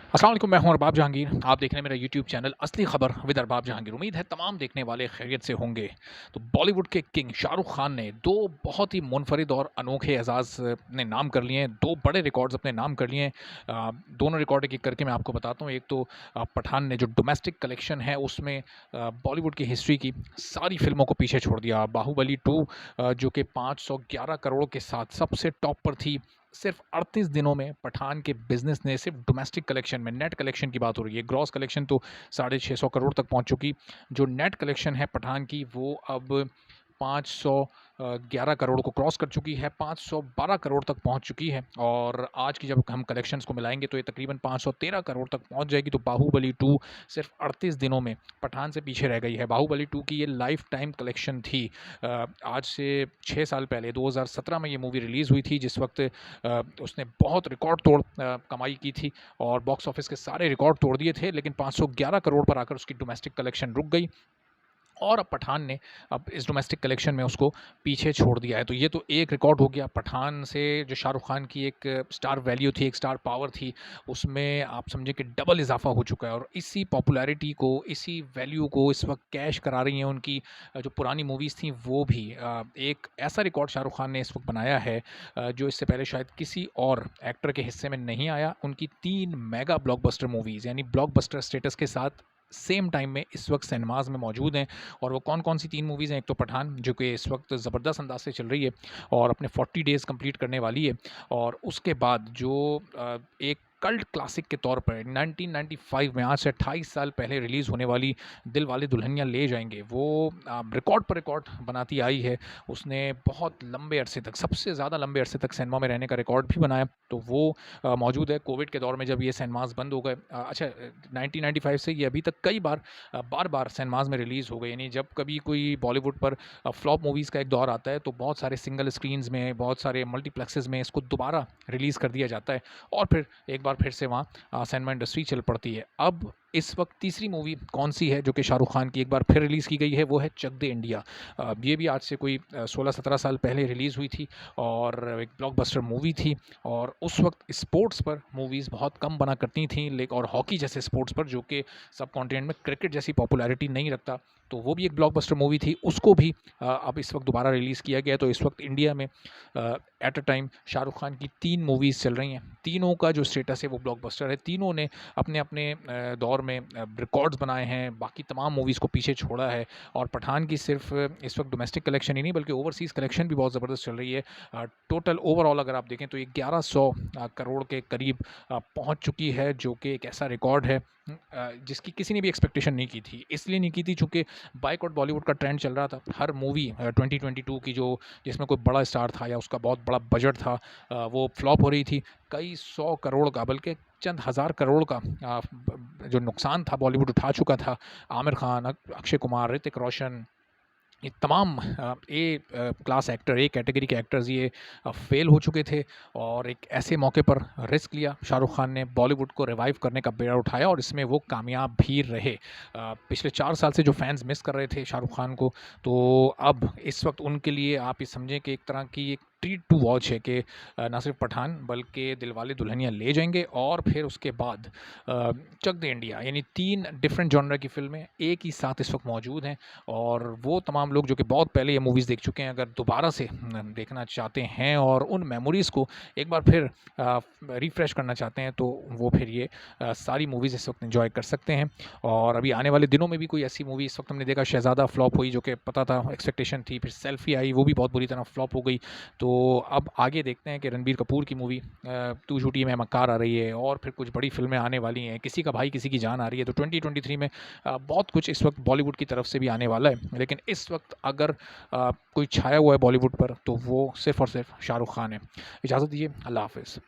अस्सलाम वालेकुम, मैं हूं अरबाब जहांगीर। आप देख रहे हैं मेरा यूट्यूब चैनल असली खबर विद अरबाब जहांगीर। उम्मीद है तमाम देखने वाले खैरियत से होंगे। तो बॉलीवुड के किंग शाहरुख खान ने दो बहुत ही मुनफरिद और अनोखे एजाज़ ने नाम कर लिए हैं। दो बड़े रिकॉर्ड्स अपने नाम कर लिए हैं। दोनों रिकॉर्ड एक एक करके मैं आपको बताता हूँ। एक तो पठान ने जो डोमेस्टिक कलेक्शन है उसमें बॉलीवुड की हिस्ट्री की सारी फिल्मों को पीछे छोड़ दिया। बाहुबली 2 जो कि 511 करोड़ के साथ सबसे टॉप पर थी, सिर्फ 38 दिनों में पठान के बिजनेस ने सिर्फ डोमेस्टिक कलेक्शन में, नेट कलेक्शन की बात हो रही है, ग्रॉस कलेक्शन तो 650 करोड़ तक पहुंच चुकी। जो नेट कलेक्शन है पठान की वो अब 511 करोड़ को क्रॉस कर चुकी है, 512 करोड़ तक पहुंच चुकी है। और आज की जब हम कलेक्शंस को मिलाएंगे तो ये तकरीबन 513 करोड़ तक पहुंच जाएगी। तो बाहुबली 2 सिर्फ 38 दिनों में पठान से पीछे रह गई है। बाहुबली 2 की ये लाइफ टाइम कलेक्शन थी। आज से 6 साल पहले 2017 में ये मूवी रिलीज़ हुई थी, जिस वक्त उसने बहुत रिकॉर्ड तोड़ कमाई की थी और बॉक्स ऑफिस के सारे रिकॉर्ड तोड़ दिए थे, लेकिन 511 करोड़ पर आकर उसकी डोमेस्टिक कलेक्शन रुक गई और अब पठान ने अब इस डोमेस्टिक कलेक्शन में उसको पीछे छोड़ दिया है। तो ये तो एक रिकॉर्ड हो गया। पठान से जो शाहरुख खान की एक स्टार वैल्यू थी, एक स्टार पावर थी, उसमें आप समझें कि डबल इजाफा हो चुका है। और इसी पॉपुलैरिटी को, इसी वैल्यू को इस वक्त कैश करा रही हैं उनकी जो पुरानी मूवीज़ थी वो भी। एक ऐसा रिकॉर्ड शाहरुख खान ने इस वक्त बनाया है जो इससे पहले शायद किसी और एक्टर के हिस्से में नहीं आया। उनकी 3 मेगा ब्लॉकबस्टर मूवीज़ यानी ब्लॉकबस्टर स्टेटस के साथ सेम टाइम में इस वक्त सिनेमाज़ में मौजूद हैं। और वो कौन-कौन सी 3 मूवीज़ हैं? एक तो पठान, जो कि इस वक्त ज़बरदस्त अंदाज़ से चल रही है और अपने 40 डेज़ कंप्लीट करने वाली है। और उसके बाद जो एक कल्ट क्लासिक के तौर पर 1995 में, आज से 28 साल पहले रिलीज़ होने वाली दिलवाले दुल्हनिया ले जाएँगे, वो रिकॉर्ड पर रिकॉर्ड बनाती आई है। उसने बहुत लंबे अरसे तक, सबसे ज़्यादा लंबे अरसे तक सिनेमा में रहने का रिकॉर्ड भी बनाया। तो वो मौजूद है। कोविड के दौर में जब ये सिनेमाज़ बंद हो गए, 1995 से ये अभी तक कई बार बार-बार सिनेमाज़ में रिलीज़ हो गई। यानी जब कभी कोई बॉलीवुड पर फ्लॉप मूवीज़ का एक दौर आता है तो बहुत सारे सिंगल स्क्रीन्स में, बहुत सारे मल्टीप्लेक्सेस में इसको दोबारा रिलीज़ कर दिया जाता है और फिर एक बार फिर से वहाँ सिनेमा इंडस्ट्री चल पड़ती है। अब इस वक्त तीसरी मूवी कौन-सी है जो कि शाहरुख खान की एक बार फिर रिलीज़ की गई है, वो है चक दे इंडिया। ये भी आज से कोई 16-17 साल पहले रिलीज़ हुई थी और एक ब्लॉकबस्टर मूवी थी। और उस वक्त स्पोर्ट्स पर मूवीज़ बहुत कम बना करती थीं, और हॉकी जैसे स्पोर्ट्स पर, जो कि सब कॉन्टिनेंट में क्रिकेट जैसी पॉपुलैरिटी नहीं रखता। तो वो भी एक ब्लॉकबस्टर मूवी थी, उसको भी अब इस वक्त दोबारा रिलीज़ किया गया है। तो इस वक्त इंडिया में at a time Shahrukh Khan की 3 मूवीज़ चल रही हैं। तीनों का जो स्टेटस है वो ब्लॉकबस्टर है। तीनों ने अपने-अपने दौर में रिकॉर्ड्स बनाए हैं, बाकी तमाम मूवीज़ को पीछे छोड़ा है। और पठान की सिर्फ इस वक्त डोमेस्टिक कलेक्शन ही नहीं बल्कि ओवरसीज़ कलेक्शन भी बहुत ज़बरदस्त चल रही है। टोटल ओवरऑल अगर आप देखें तो ये 1100 करोड़ के करीब पहुँच चुकी है, जो कि एक ऐसा रिकॉर्ड है जिसकी किसी ने भी एक्सपेक्टेशन नहीं की थी। इसलिए नहीं की थी चूँकि बॉयकॉट बॉलीवुड का ट्रेंड चल रहा था। हर मूवी 2022 की जो जिसमें कोई बड़ा स्टार था या उसका बहुत बड़ा बजट था, वो फ्लॉप हो रही थी। कई 100 करोड़ का, बल्कि चंद हज़ार करोड़ का जो नुकसान था बॉलीवुड उठा चुका था। आमिर खान, अक्षय कुमार, ऋतिक रोशन, ये तमाम क्लास एक्टर, ए कैटेगरी के एक्टर्स ये फेल हो चुके थे। और एक ऐसे मौके पर रिस्क लिया शाहरुख खान ने, बॉलीवुड को रिवाइव करने का बेड़ा उठाया और इसमें वो कामयाब भी रहे। पिछले 4 साल से जो फैंस मिस कर रहे थे शाहरुख खान को, तो अब इस वक्त उनके लिए आप ये समझें कि एक तरह की एक ट्रीट टू वॉच है कि ना सिर्फ पठान बल्कि दिलवाले दुल्हनिया ले जाएंगे और फिर उसके बाद चक दे इंडिया, यानी 3 डिफरेंट जॉनर की फ़िल्में एक ही साथ इस वक्त मौजूद हैं। और वो तमाम लोग जो कि बहुत पहले ये मूवीज़ देख चुके हैं, अगर दोबारा से देखना चाहते हैं और उन मेमोरीज़ को एक बार फिर रिफ़्रेश करना चाहते हैं, तो वो फिर ये सारी मूवीज़ इस वक्त एंजॉय कर सकते हैं। और अभी आने वाले दिनों में भी कोई ऐसी मूवी, इस वक्त हमने देखा शहज़ादा फ्लॉप हुई, जो कि पता था, एक्सपेक्टेशन थी। फिर सेल्फ़ी आई, वो भी बहुत बुरी तरह फ्लॉप हो गई। तो अब आगे देखते हैं कि रणबीर कपूर की मूवी तू झूठी मैं मक्कार आ रही है और फिर कुछ बड़ी फ़िल्में आने वाली हैं। किसी का भाई किसी की जान आ रही है। तो 2023 में बहुत कुछ इस वक्त बॉलीवुड की तरफ से भी आने वाला है। लेकिन इस वक्त अगर कोई छाया हुआ है बॉलीवुड पर, तो वो सिर्फ़ और सिर्फ़ शाहरुख खान है। इजाज़त दीजिए, अल्लाह हाफ़िज़।